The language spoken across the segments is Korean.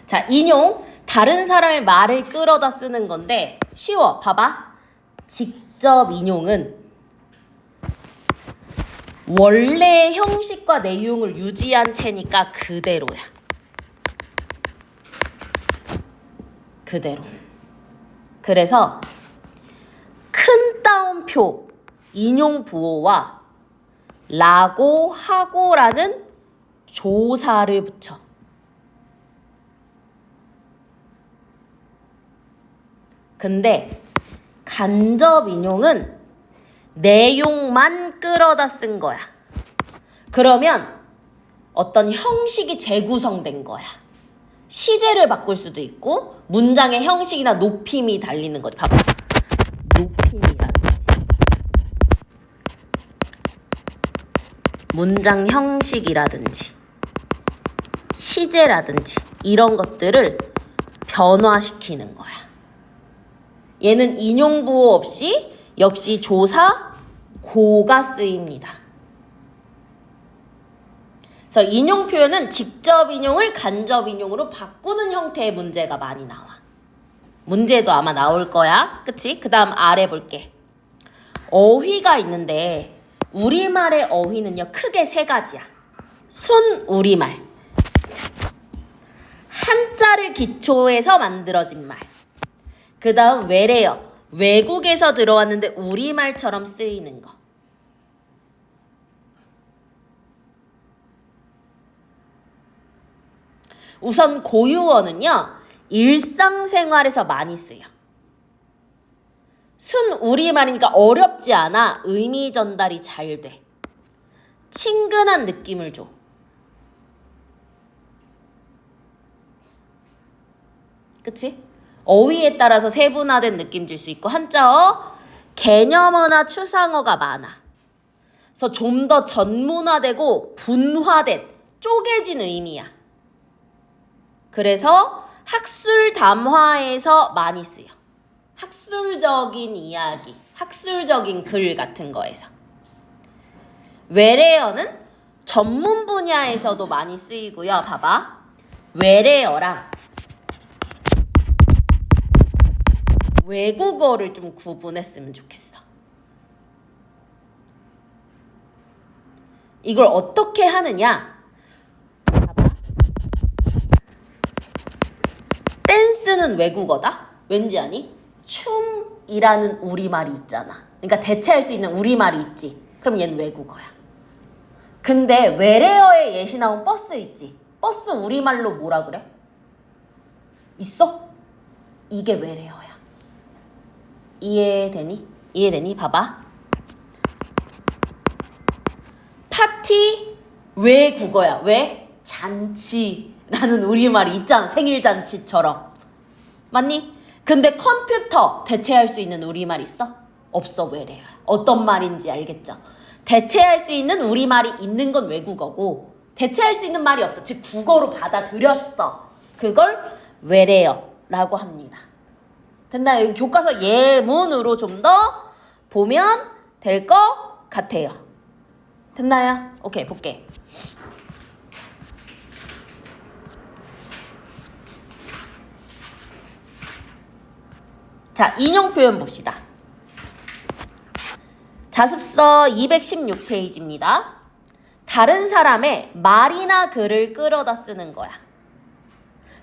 자, 인용. 다른 사람의 말을 끌어다 쓰는 건데 쉬워. 봐봐. 직접 인용은 원래 형식과 내용을 유지한 채니까 그대로야. 그대로. 그래서 큰 따옴표 인용 부호와 라고 하고라는 조사를 붙여. 근데 간접 인용은 내용만 끌어다 쓴 거야. 그러면 어떤 형식이 재구성된 거야. 시제를 바꿀 수도 있고 문장의 형식이나 높임이 달리는 거지. 봐봐. 높임이라든지 문장 형식이라든지 시제라든지 이런 것들을 변화시키는 거야. 얘는 인용부호 없이 역시 조사 고가 쓰입니다. 그래서 인용 표현은 직접 인용을 간접 인용으로 바꾸는 형태의 문제가 많이 나와. 문제도 아마 나올 거야. 그치? 그 다음 아래 볼게. 어휘가 있는데 우리말의 어휘는요 크게 세 가지야. 순 우리말, 한자를 기초해서 만들어진 말, 그 다음 외래어, 외국에서 들어왔는데 우리말처럼 쓰이는 거. 우선 고유어는요 일상생활에서 많이 쓰여. 순 우리말이니까 어렵지 않아. 의미 전달이 잘 돼. 친근한 느낌을 줘. 그치? 어휘에 따라서 세분화된 느낌 줄 수 있고 한자어, 개념어나 추상어가 많아. 그래서 좀 더 전문화되고 분화된, 쪼개진 의미야. 그래서 학술 담화에서 많이 쓰여. 학술적인 이야기, 학술적인 글 같은 거에서. 외래어는 전문 분야에서도 많이 쓰이고요. 봐봐. 외래어랑 외국어를 좀 구분했으면 좋겠어. 이걸 어떻게 하느냐? 봐봐. 댄스는 외국어다? 왠지 아니? 춤이라는 우리말이 있잖아. 그러니까 대체할 수 있는 우리말이 있지. 그럼 얘는 외국어야. 근데 외래어에 예시 나온 버스 있지? 버스 우리말로 뭐라 그래? 있어? 이게 외래어야. 이해되니? 이해되니? 봐봐. 파티 외국어야. 왜? 잔치라는 우리말이 있잖아. 생일잔치처럼. 맞니? 근데 컴퓨터 대체할 수 있는 우리말 있어? 없어. 외래어야. 어떤 말인지 알겠죠? 대체할 수 있는 우리말이 있는 건 외국어고 대체할 수 있는 말이 없어. 즉 국어로 받아들였어. 그걸 외래어라고 합니다. 됐나요? 여기 교과서 예문으로 좀 더 보면 될 것 같아요. 됐나요? 오케이, 볼게. 자, 인용 표현 봅시다. 자습서 216페이지입니다. 다른 사람의 말이나 글을 끌어다 쓰는 거야.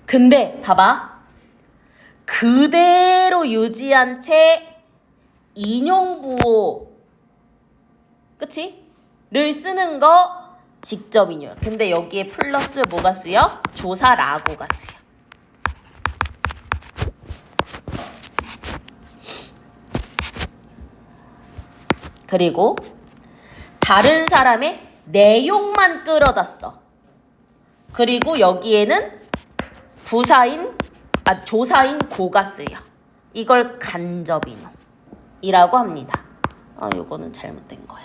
근데 봐봐. 그대로 유지한 채 인용부호 그치? 를 쓰는 거 직접 인용. 근데 여기에 플러스 뭐가 쓰여? 조사라고가 쓰여. 그리고 다른 사람의 내용만 끌어다 써. 그리고 여기에는 조사인 고가 쓰여. 이걸 간접 인용이라고 합니다. 요거는 잘못된 거야.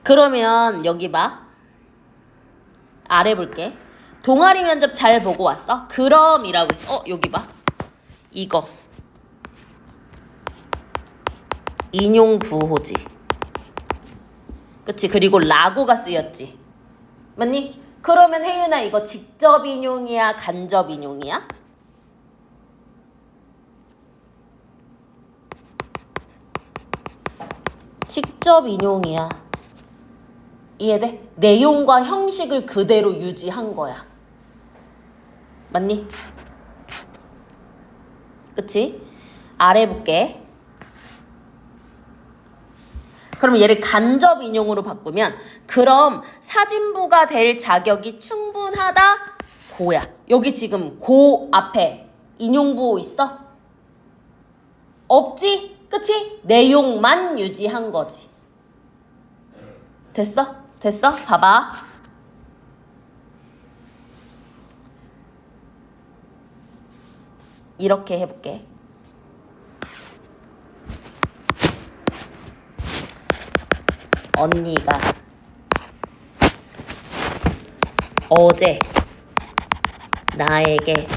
그러면 여기 봐. 아래 볼게. 동아리 면접 잘 보고 왔어? 그럼이라고 있어. 여기 봐. 이거. 인용부호지. 그치? 그리고 라고가 쓰였지. 맞니? 그러면 혜윤아 이거 직접 인용이야? 간접 인용이야? 직접 인용이야. 이해돼? 내용과 형식을 그대로 유지한 거야. 맞니? 그치? 아래 볼게. 그럼 얘를 간접 인용으로 바꾸면 그럼 사진부가 될 자격이 충분하다? 고야. 여기 지금 고 앞에 인용부호 있어? 없지? 그치? 내용만 유지한 거지. 됐어? 됐어? 봐봐. 이렇게 해볼게. 언니가 어제 나에게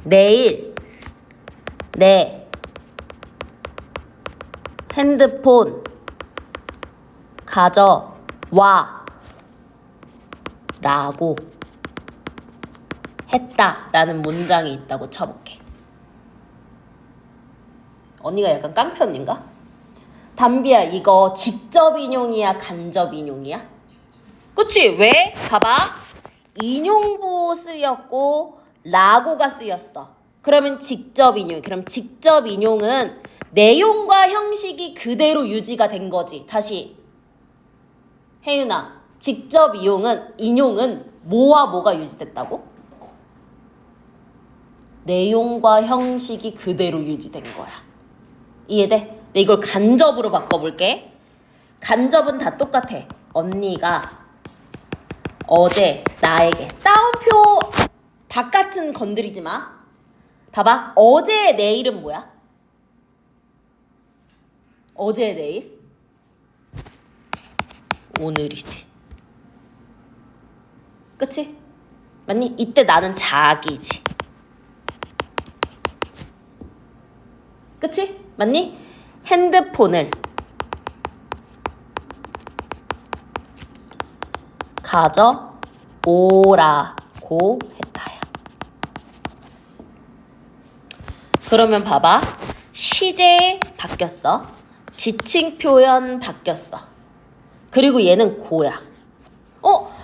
내일 내 핸드폰 가져와 라고 했다 라는 문장이 있다고 쳐볼게. 언니가 약간 깡패 언니인가? 담비야 이거 직접 인용이야 간접 인용이야? 그치? 왜? 봐봐. 인용부호 쓰였고 라고가 쓰였어. 그러면 직접 인용. 그럼 직접 인용은 내용과 형식이 그대로 유지가 된 거지. 다시. 혜윤아 직접 인용은 뭐와 뭐가 유지됐다고? 내용과 형식이 그대로 유지된 거야. 이해돼? 내 이걸 간접으로 바꿔볼게. 간접은 다 똑같아. 언니가 어제 나에게 따옴표 바깥은 건드리지 마. 봐봐. 어제의 내일은 뭐야? 어제의 내일? 오늘이지. 그치? 맞니? 이때 나는 자기지. 그치? 맞니? 핸드폰을 가져오라고 했다야. 그러면 봐봐. 시제 바뀌었어. 지칭 표현 바뀌었어. 그리고 얘는 고야.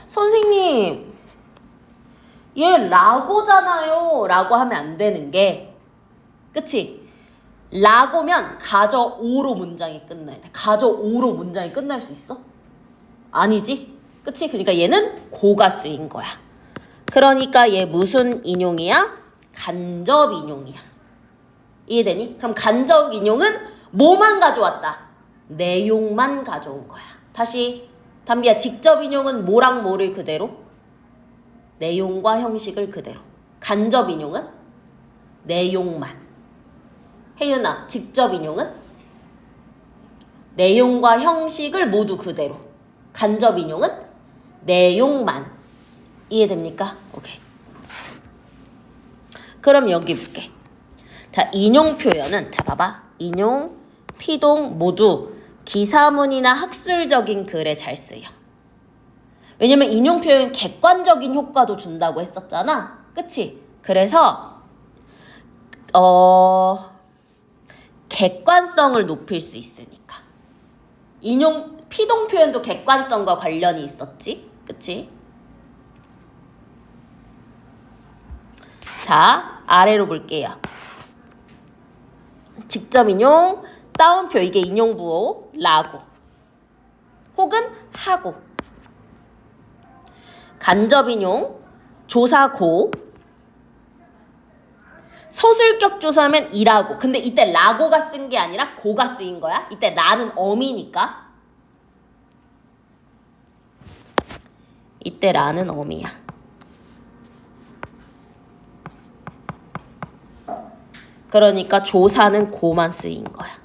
선생님 얘 라고잖아요 라고 하면 안 되는 게 그치? 라고면 가져오로 문장이 끝나야 돼. 가져오로 문장이 끝날 수 있어? 아니지? 그치? 그러니까 얘는 고가 쓰인 거야. 그러니까 얘 무슨 인용이야? 간접 인용이야. 이해되니? 그럼 간접 인용은 뭐만 가져왔다? 내용만 가져온 거야. 다시 담비야 직접 인용은 뭐랑 뭐를 그대로? 내용과 형식을 그대로. 간접 인용은 내용만. 혜윤아 직접 인용은 내용과 형식을 모두 그대로. 간접 인용은 내용만. 이해됩니까? 오케이. 그럼 여기 볼게. 자, 인용 표현은 자 봐봐. 인용, 피동 모두 기사문이나 학술적인 글에 잘 쓰여. 왜냐면 인용 표현 객관적인 효과도 준다고 했었잖아. 그치? 그래서 객관성을 높일 수 있으니까. 인용, 피동 표현도 객관성과 관련이 있었지. 그치? 자, 아래로 볼게요. 직접 인용, 따옴표 이게 인용부호, 라고 혹은 하고. 간접 인용, 조사고, 서술격 조사하면 이라고. 근데 이때 라고가 쓴 게 아니라 고가 쓰인 거야. 이때 라는 어미니까. 이때 라는 어미야. 그러니까 조사는 고만 쓰인 거야.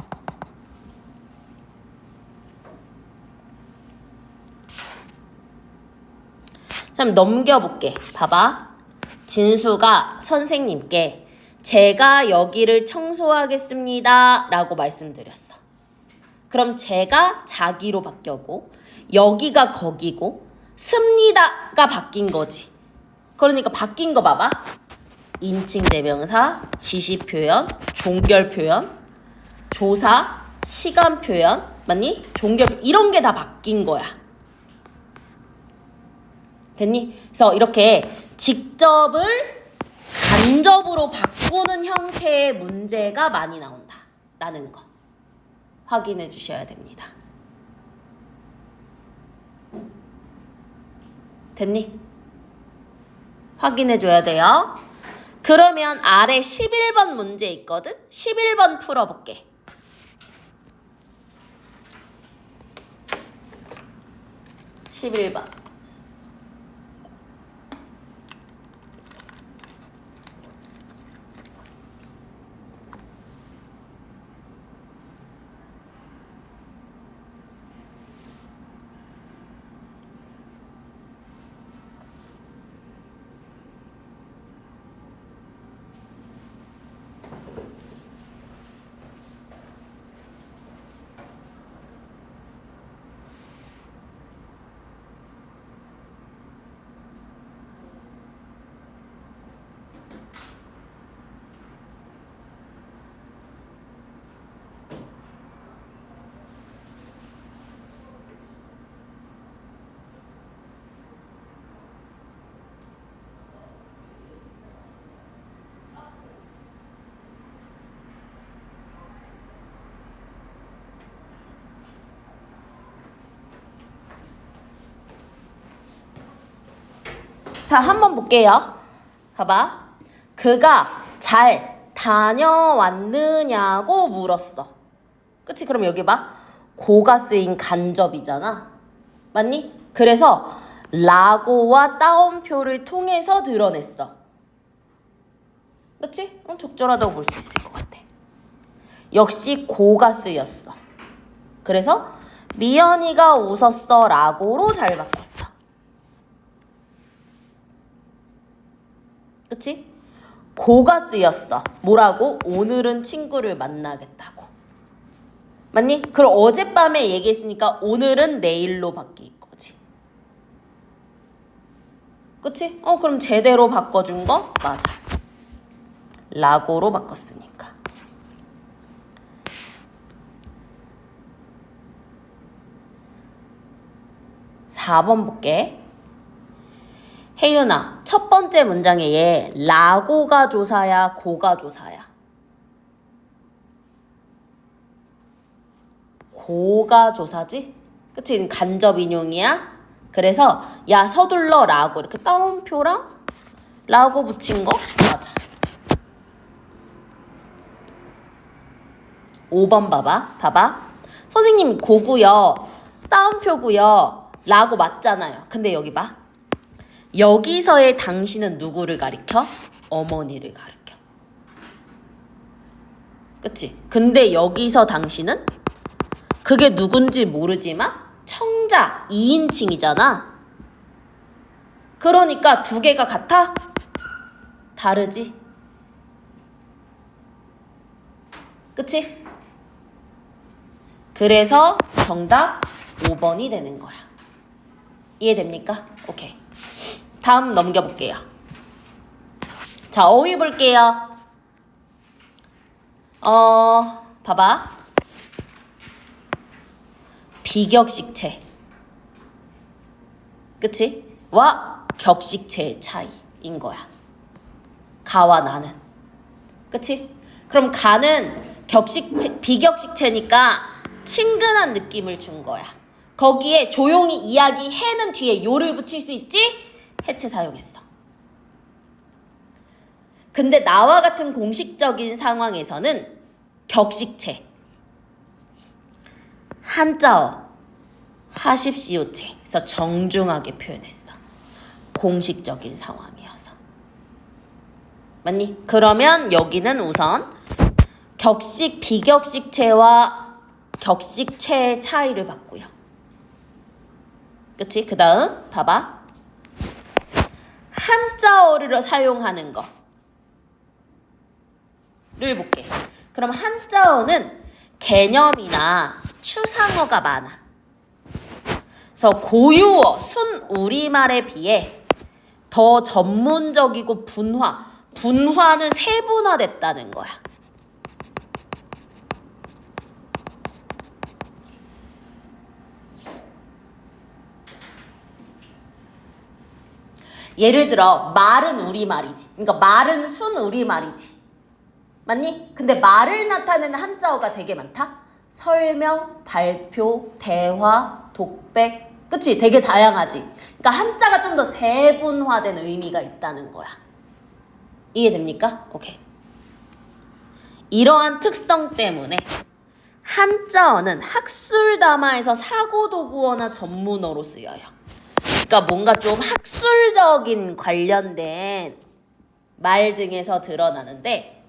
참 넘겨볼게. 봐봐. 진수가 선생님께 제가 여기를 청소하겠습니다 라고 말씀드렸어. 그럼 제가 자기로 바뀌었고 여기가 거기고 습니다가 바뀐 거지. 그러니까 바뀐 거 봐봐. 인칭 대명사, 지시 표현, 종결 표현, 조사, 시간 표현, 맞니? 종결 이런 게 다 바뀐 거야. 됐니? 그래서 이렇게 직접을 간접으로 바꾸는 형태의 문제가 많이 나온다 라는 거 확인해 주셔야 됩니다. 됐니? 확인해 줘야 돼요. 그러면 아래 11번 문제 있거든? 11번 풀어볼게. 11번. 자, 한번 볼게요. 봐봐. 그가 잘 다녀왔느냐고 물었어. 그치? 그럼 여기 봐. 고가 쓰인 간접이잖아. 맞니? 그래서 라고와 따옴표를 통해서 드러냈어. 그치? 적절하다고 볼 수 있을 것 같아. 역시 고가 쓰였어. 그래서 미연이가 웃었어 라고로 잘 바꿨어. 그치? 고가 쓰였어. 뭐라고? 오늘은 친구를 만나겠다고. 맞니? 그럼 어젯밤에 얘기했으니까 오늘은 내일로 바뀔 거지. 그치? 그럼 제대로 바꿔준 거 맞아. 라고로 바꿨으니까. (4번) 볼게. 혜윤아, 첫 번째 문장에 얘 라고가 조사야, 고가 조사야? 고가 조사지? 그치? 간접 인용이야. 그래서 야 서둘러 라고 이렇게 따옴표랑 라고 붙인 거 맞아. 5번 봐봐. 선생님 고고요. 따옴표고요. 라고 맞잖아요. 근데 여기 봐. 여기서의 당신은 누구를 가리켜? 어머니를 가리켜. 그치? 근데 여기서 당신은 그게 누군지 모르지만 청자 2인칭이잖아. 그러니까 두 개가 같아? 다르지? 그치? 그래서 정답 5번이 되는 거야. 이해됩니까? 오케이. 다음 넘겨볼게요. 자, 어휘 볼게요. 봐봐. 비격식체. 그치? 와 격식체의 차이인 거야. 가와 나는. 그치? 그럼 가는 비격식체니까 친근한 느낌을 준 거야. 거기에 조용히 이야기 해는 뒤에 요를 붙일 수 있지? 해체 사용했어. 근데 나와 같은 공식적인 상황에서는 격식체, 한자어, 하십시오체. 그래서 정중하게 표현했어. 공식적인 상황이어서. 맞니? 그러면 여기는 우선 격식, 비격식체와 격식체의 차이를 봤고요. 그치? 그 다음 봐봐. 한자어를 사용하는 거. 볼게. 그럼 한자어는 개념이나 추상어가 많아. 그래서 고유어, 순우리말에 비해 더 전문적이고 분화는 세분화됐다는 거야. 예를 들어 말은 우리말이지. 그러니까 말은 순우리말이지. 맞니? 근데 말을 나타내는 한자어가 되게 많다. 설명, 발표, 대화, 독백. 그치? 되게 다양하지. 그러니까 한자가 좀 더 세분화된 의미가 있다는 거야. 이해됩니까? 오케이. 이러한 특성 때문에 한자어는 학술담화에서 사고도구어나 전문어로 쓰여요. 그러니까 뭔가 좀 학술적인 관련된 말 등에서 드러나는데,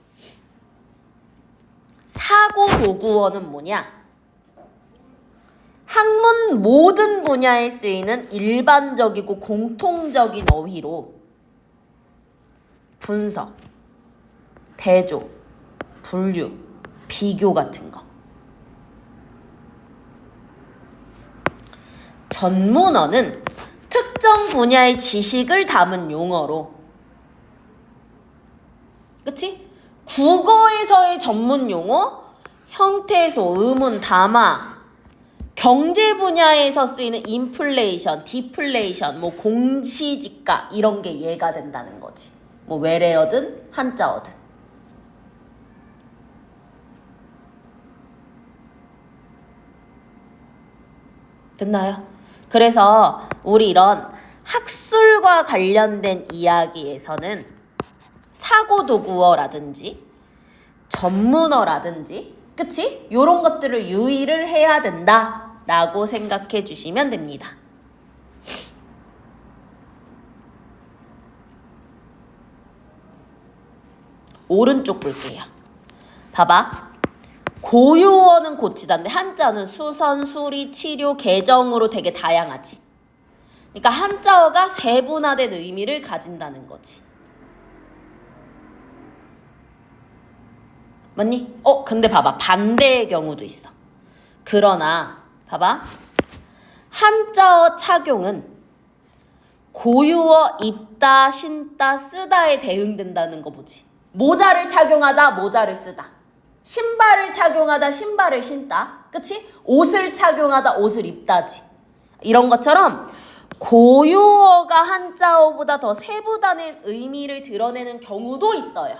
사고도구어는 뭐냐? 학문 모든 분야에 쓰이는 일반적이고 공통적인 어휘로 분석, 대조, 분류, 비교 같은 거. 전문어는 특정 분야의 지식을 담은 용어로, 그치? 국어에서의 전문 용어, 형태소, 의문, 담화, 경제 분야에서 쓰이는 인플레이션, 디플레이션, 뭐 공시지가 이런 게 예가 된다는 거지. 뭐 외래어든 한자어든. 됐나요? 그래서 우리 이런 학술과 관련된 이야기에서는 사고도구어라든지 전문어라든지, 그치? 요런 것들을 유의를 해야 된다라고 생각해 주시면 됩니다. 오른쪽 볼게요. 봐봐. 고유어는 고치다인데 한자어는 수선, 수리, 치료, 개정으로 되게 다양하지. 그러니까 한자어가 세분화된 의미를 가진다는 거지. 맞니? 근데 봐봐. 반대의 경우도 있어. 그러나 봐봐. 한자어 착용은 고유어 입다, 신다, 쓰다에 대응된다는 거 보지. 모자를 착용하다, 모자를 쓰다. 신발을 착용하다, 신발을 신다. 그치? 옷을 착용하다, 옷을 입다지. 이런 것처럼 고유어가 한자어보다 더 세부다는 의미를 드러내는 경우도 있어요.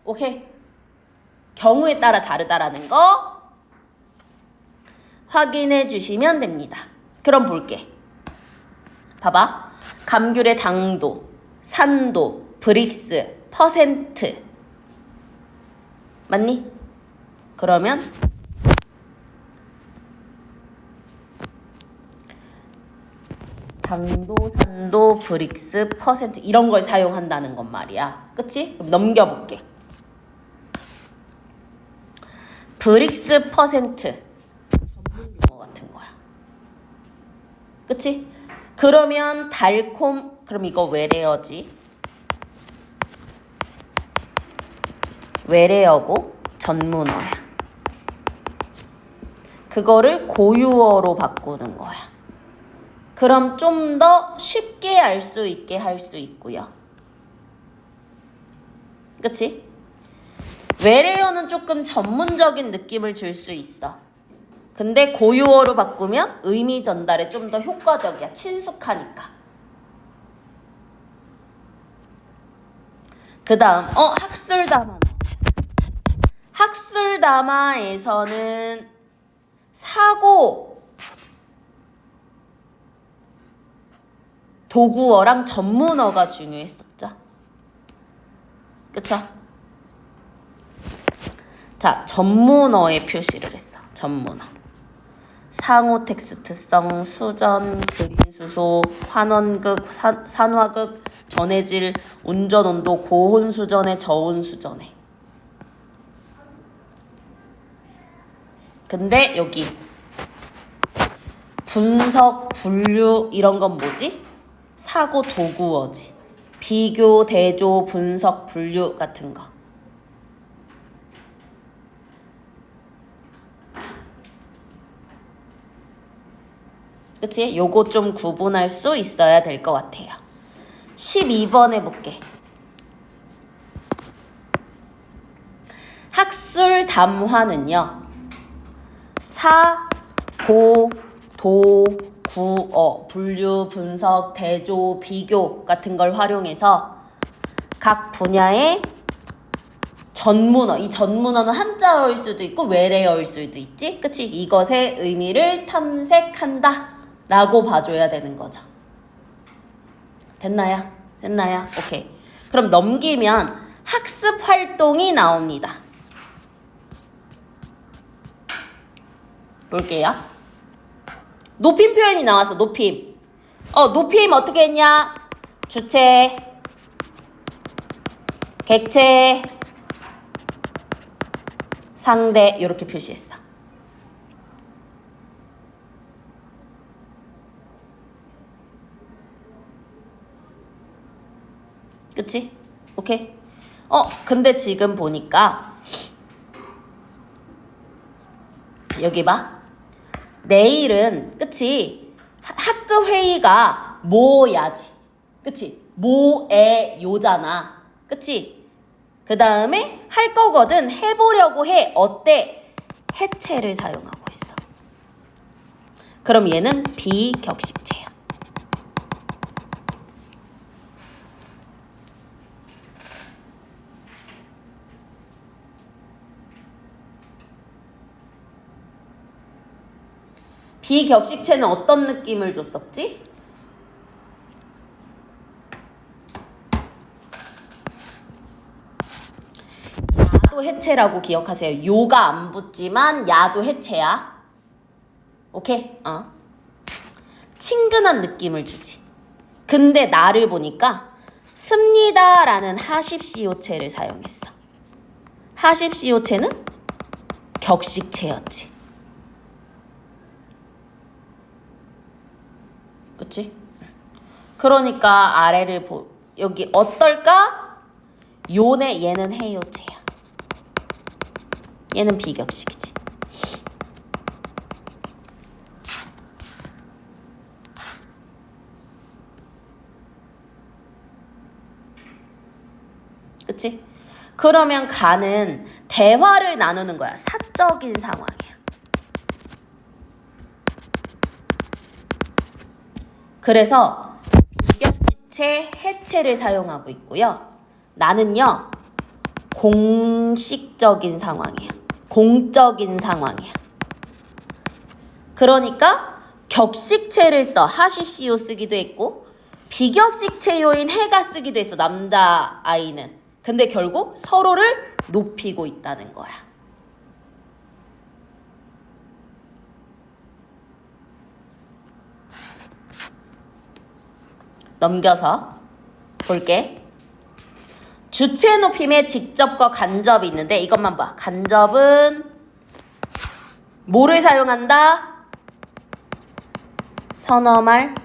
오케이? 경우에 따라 다르다라는 거 확인해 주시면 됩니다. 그럼 볼게. 봐봐. 감귤의 당도, 산도, 브릭스, 퍼센트. 맞니? 그러면 당도, 산도, 브릭스, 퍼센트 이런 걸 사용한다는 건 말이야. 그치? 그럼 넘겨볼게. 브릭스, 퍼센트 전문 용어 같은 거야. 그치? 그러면 달콤, 그럼 이거 외래어지. 외래어고 전문어야. 그거를 고유어로 바꾸는 거야. 그럼 좀 더 쉽게 알 수 있게 할 수 있고요. 그치? 외래어는 조금 전문적인 느낌을 줄 수 있어. 근데 고유어로 바꾸면 의미 전달에 좀 더 효과적이야. 친숙하니까. 그 다음 학술담화. 학술담화에서는 사고 도구어랑 전문어가 중요했었죠. 그쵸? 자, 전문어의 표시를 했어. 전문어. 상호 텍스트성, 수전, 그린수소, 환원극, 산화극, 전해질, 운전온도, 고온수전에, 저온수전에. 근데 여기 분석, 분류 이런 건 뭐지? 사고 도구어지. 비교, 대조, 분석, 분류 같은 거. 그치? 요거 좀 구분할 수 있어야 될 것 같아요. 12번 해볼게. 학술 담화는요. 사, 고, 도, 구어, 분류, 분석, 대조, 비교 같은 걸 활용해서 각 분야의 전문어, 이 전문어는 한자어일 수도 있고 외래어일 수도 있지? 그치? 이것의 의미를 탐색한다 라고 봐줘야 되는 거죠. 됐나요? 됐나요? 오케이. 그럼 넘기면 학습 활동이 나옵니다. 볼게요. 높임 표현이 나왔어. 높임. 높임 어떻게 했냐? 주체, 객체, 상대 이렇게 표시했어. 그치? 오케이? 근데 지금 보니까 여기 봐. 내일은 그치? 학급 회의가 뭐야지. 그치? 뭐에 요잖아. 그치? 그 다음에 할 거거든. 해보려고 해. 어때? 해체를 사용하고 있어. 그럼 얘는 비격식체야. 비격식체는 어떤 느낌을 줬었지? 야도 해체라고 기억하세요. 요가 안 붙지만 야도 해체야. 오케이? 친근한 느낌을 주지. 근데 나를 보니까 습니다 라는 하십시오체를 사용했어. 하십시오체는 격식체였지. 그치? 그러니까 아래를 여기 어떨까? 요네 얘는 해요체야. 얘는 비격식이지. 그치? 그러면 가는 대화를 나누는 거야. 사적인 상황이야. 그래서 비격지체 해체를 사용하고 있고요. 나는요. 공식적인 상황이야. 공적인 상황이야. 그러니까 격식체를 써. 하십시오 쓰기도 했고 비격식체요인 해가 쓰기도 했어. 남자아이는. 근데 결국 서로를 높이고 있다는 거야. 넘겨서 볼게. 주체 높임에 직접과 간접이 있는데 이것만 봐. 간접은 뭐를 사용한다? 선어말,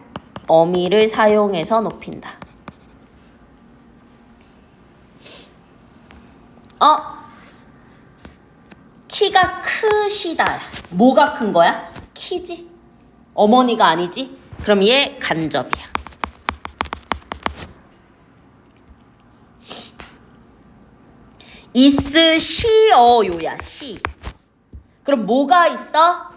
어미를 사용해서 높인다. 키가 크시다. 뭐가 큰 거야? 키지. 어머니가 아니지. 그럼 얘 간접이야. 있으시어요야. 시. 그럼 뭐가 있어?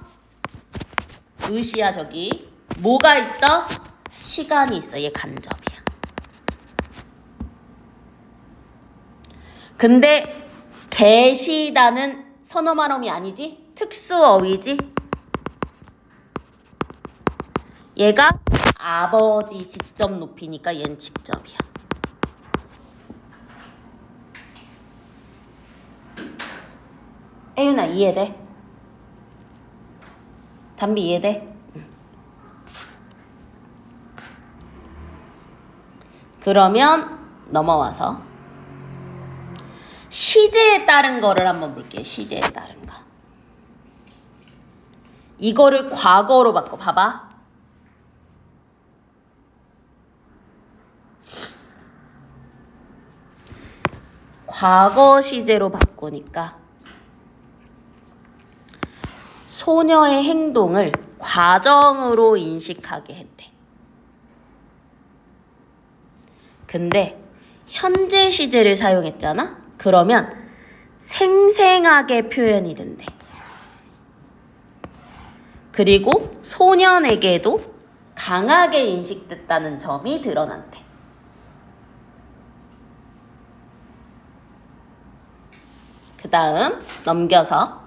의시야 저기. 뭐가 있어? 시간이 있어. 얘 간접이야. 근데 계시다는 선어말어미 아니지? 특수어휘지? 얘가 아버지 직접 높이니까 얘는 직접이야. 혜윤아 이해돼? 담비 이해돼? 그러면 넘어와서 시제에 따른 거를 한번 볼게요. 시제에 따른 거. 이거를 과거로 바꿔. 봐봐. 과거 시제로 바꾸니까 소녀의 행동을 과정으로 인식하게 했대. 근데 현재 시제를 사용했잖아? 그러면 생생하게 표현이 된대. 그리고 소년에게도 강하게 인식됐다는 점이 드러난대. 그 다음 넘겨서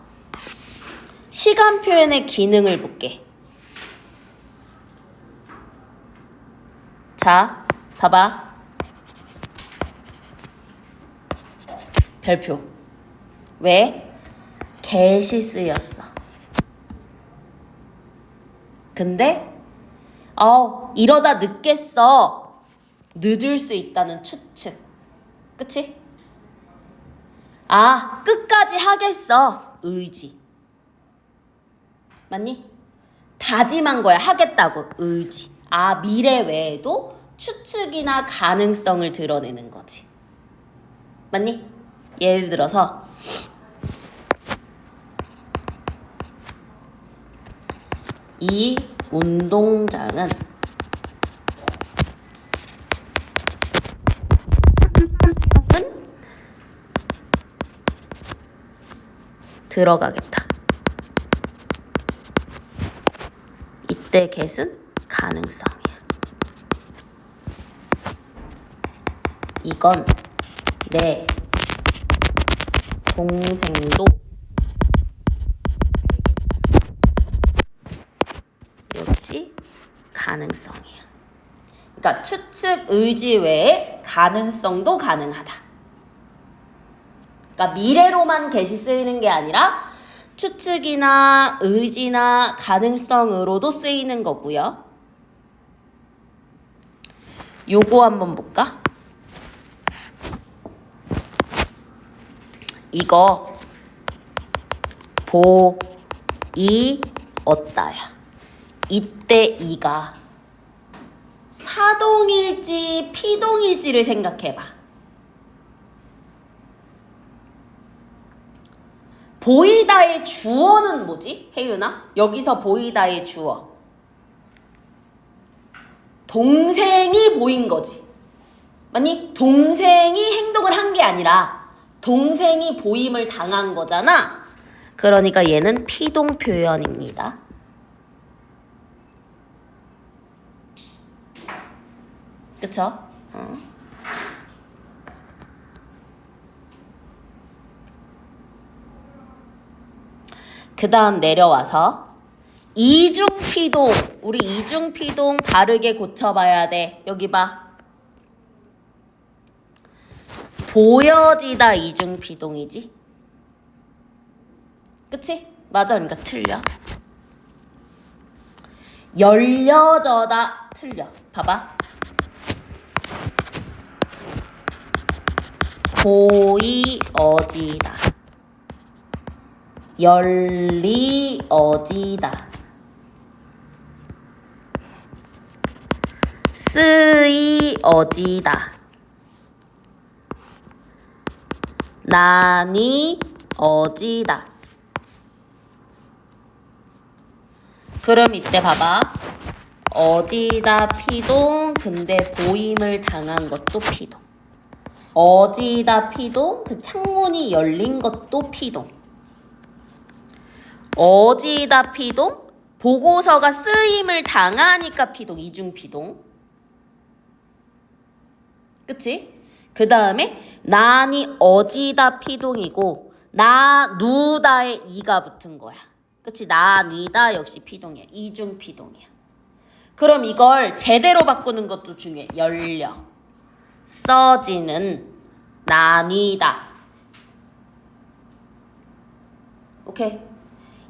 시간 표현의 기능을 볼게. 자, 봐봐. 별표. 왜? get이 쓰였어. 근데 이러다 늦겠어. 늦을 수 있다는 추측. 그치? 끝까지 하겠어. 의지. 맞니? 다짐한 거야. 하겠다고. 의지. 미래 외에도 추측이나 가능성을 드러내는 거지. 맞니? 예를 들어서 이 운동장은 들어가겠다. 이때 get은 가능성이야. 이건 내 동생도 역시 가능성이야. 그러니까 추측, 의지 외에 가능성도 가능하다. 그러니까 미래로만 get이 쓰이는 게 아니라 추측이나 의지나 가능성으로도 쓰이는 거고요. 요거 한번 볼까? 이거 보이었다야. 이때 이가 사동일지 피동일지를 생각해봐. 보이다의 주어는 뭐지? 혜윤아? 여기서 보이다의 주어. 동생이 보인 거지. 맞니? 동생이 행동을 한 게 아니라 동생이 보임을 당한 거잖아. 그러니까 얘는 피동 표현입니다. 그쵸? 그 다음 내려와서 이중피동. 우리 이중피동 바르게 고쳐봐야 돼. 여기 봐. 보여지다 이중피동이지. 그치? 맞아. 그러니까 틀려. 열려져다 틀려. 봐봐. 보이어지다. 열리어지다. 쓰이어지다. 나뉘어지다. 그럼 이때 봐봐. 어디다 피동. 근데 보임을 당한 것도 피동. 어디다 피동. 그 창문이 열린 것도 피동. 어디다 피동. 보고서가 쓰임을 당하니까 피동. 이중피동. 그치? 그 다음에 나니 어디다 피동이고 누다에 이가 붙은 거야. 그치? 나뉘다 역시 피동이야. 이중피동이야. 그럼 이걸 제대로 바꾸는 것도 중요해. 열려. 써지는. 나뉘다. 오케이.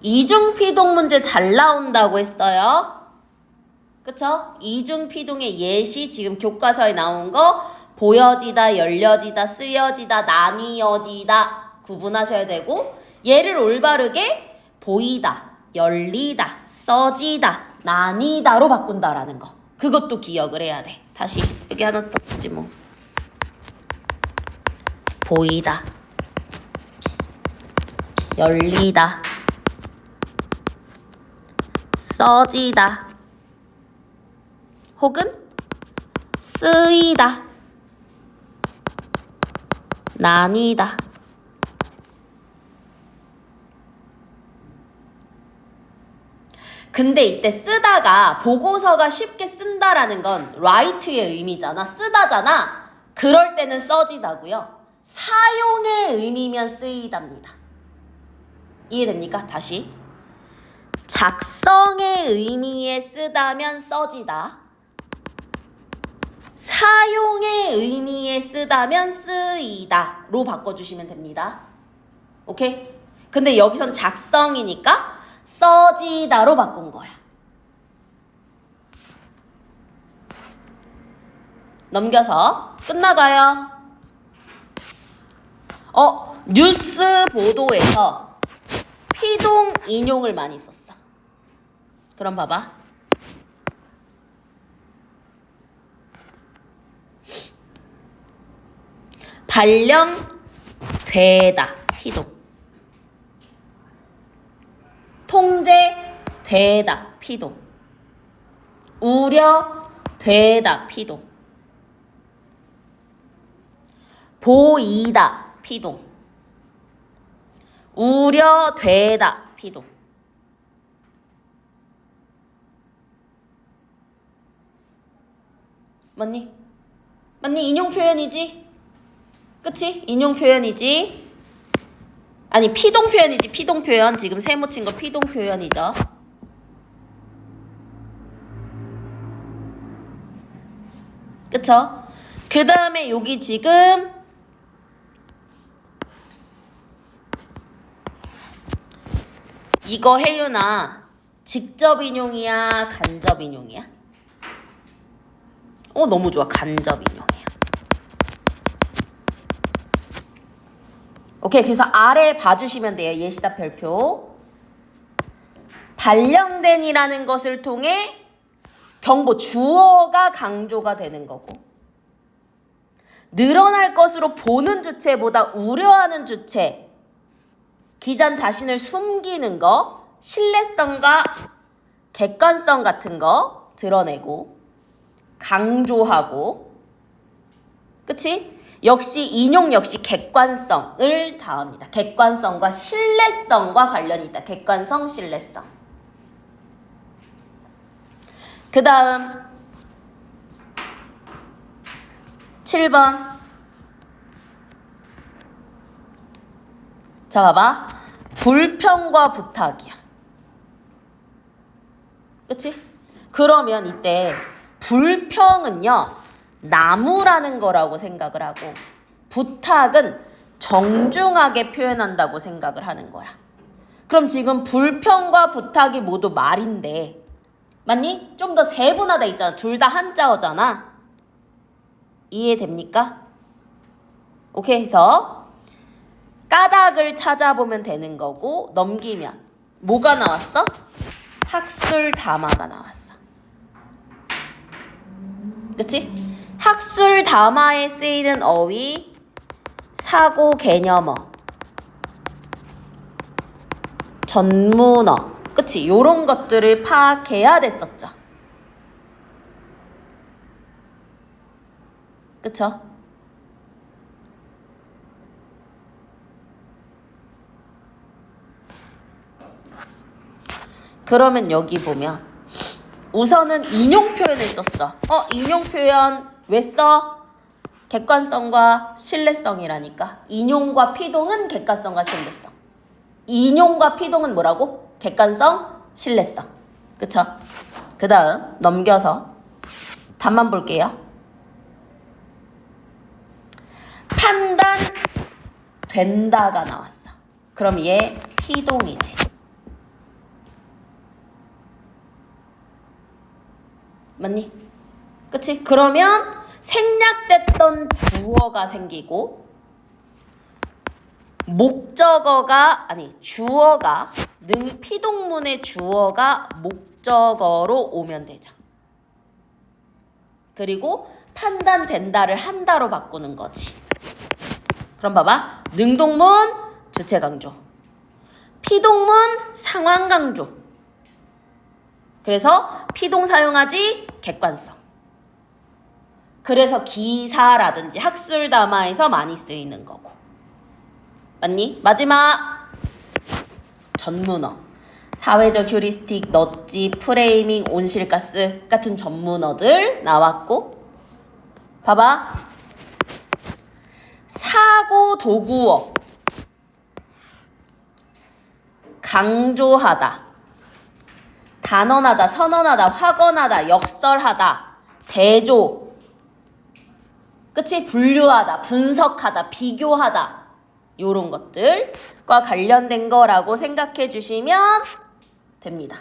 이중피동 문제 잘 나온다고 했어요. 그쵸? 이중피동의 예시 지금 교과서에 나온 거 보여지다, 열려지다, 쓰여지다, 나뉘어지다 구분하셔야 되고 얘를 올바르게 보이다, 열리다, 써지다, 나뉘다로 바꾼다라는 거. 그것도 기억을 해야 돼. 다시 여기 하나 떴지 뭐. 보이다, 열리다, 써지다. 혹은 쓰이다. 나뉘다. 근데 이때 쓰다가 보고서가 쉽게 쓴다라는 건 write의 의미잖아. 쓰다잖아. 그럴 때는 써지다고요. 사용의 의미면 쓰이답니다. 이해됩니까? 다시. 작성의 의미에 쓰다면 써지다. 사용의 의미에 쓰다면 쓰이다로 바꿔주시면 됩니다. 오케이? 근데 여기선 작성이니까 써지다로 바꾼 거야. 넘겨서 끝나가요. 뉴스 보도에서 피동 인용을 많이 썼어. 그럼 봐봐. 발령되다. 피동. 통제되다. 피동. 우려되다. 피동. 보이다. 피동. 우려되다. 피동. 맞니? 맞니? 인용 표현이지? 그치? 인용 표현이지? 아니 피동 표현이지. 피동 표현. 지금 세모 친 거 피동 표현이죠. 그쵸? 그 다음에 여기 지금 이거 혜윤아 직접 인용이야? 간접 인용이야? 너무 좋아. 간접 인용이야. 오케이. 그래서 아래 봐주시면 돼요. 예시답 별표. 발령된이라는 것을 통해 경보 주어가 강조가 되는 거고, 늘어날 것으로 보는 주체보다 우려하는 주체, 기자는 자신을 숨기는 거, 신뢰성과 객관성 같은 거 드러내고 강조하고, 그치? 역시 인용 역시 객관성을 다합니다. 객관성과 신뢰성과 관련이 있다. 객관성, 신뢰성. 그 다음 7번. 자, 봐봐. 불평과 부탁이야. 그치? 그러면 이때 불평은요, 나무라는 거라고 생각을 하고, 부탁은 정중하게 표현한다고 생각을 하는 거야. 그럼 지금 불평과 부탁이 모두 말인데, 맞니? 좀 더 세분화돼 있잖아. 둘 다 한자어잖아. 이해됩니까? 오케이. 해서 까닭을 찾아보면 되는 거고, 넘기면 뭐가 나왔어? 학술담화가 나왔어. 그치? 학술담화에 쓰이는 어휘, 사고 개념어, 전문어, 그치? 요런 것들을 파악해야 됐었죠. 그쵸? 그러면 여기 보면 우선은 인용 표현을 썼어. 인용 표현 왜 써? 객관성과 신뢰성이라니까. 인용과 피동은 객관성과 신뢰성. 인용과 피동은 뭐라고? 객관성, 신뢰성. 그쵸? 그 다음 넘겨서 답만 볼게요. 판단된다가 나왔어. 그럼 얘 피동이지. 맞니? 그치? 그러면 생략됐던 주어가 생기고, 주어가 피동문의 주어가 목적어로 오면 되죠. 그리고 판단된다를 한다로 바꾸는 거지. 그럼 봐봐. 능동문 주체 강조, 피동문 상황 강조, 그래서 피동 사용하지 객관성. 그래서 기사라든지 학술담화에서 많이 쓰이는 거고. 맞니? 마지막 전문어. 사회적 휴리스틱, 넛지, 프레이밍, 온실가스 같은 전문어들 나왔고. 봐봐. 사고 도구어. 강조하다, 단언하다, 선언하다, 확언하다, 역설하다, 대조, 그치? 분류하다, 분석하다, 비교하다, 요런 것들과 관련된 거라고 생각해 주시면 됩니다.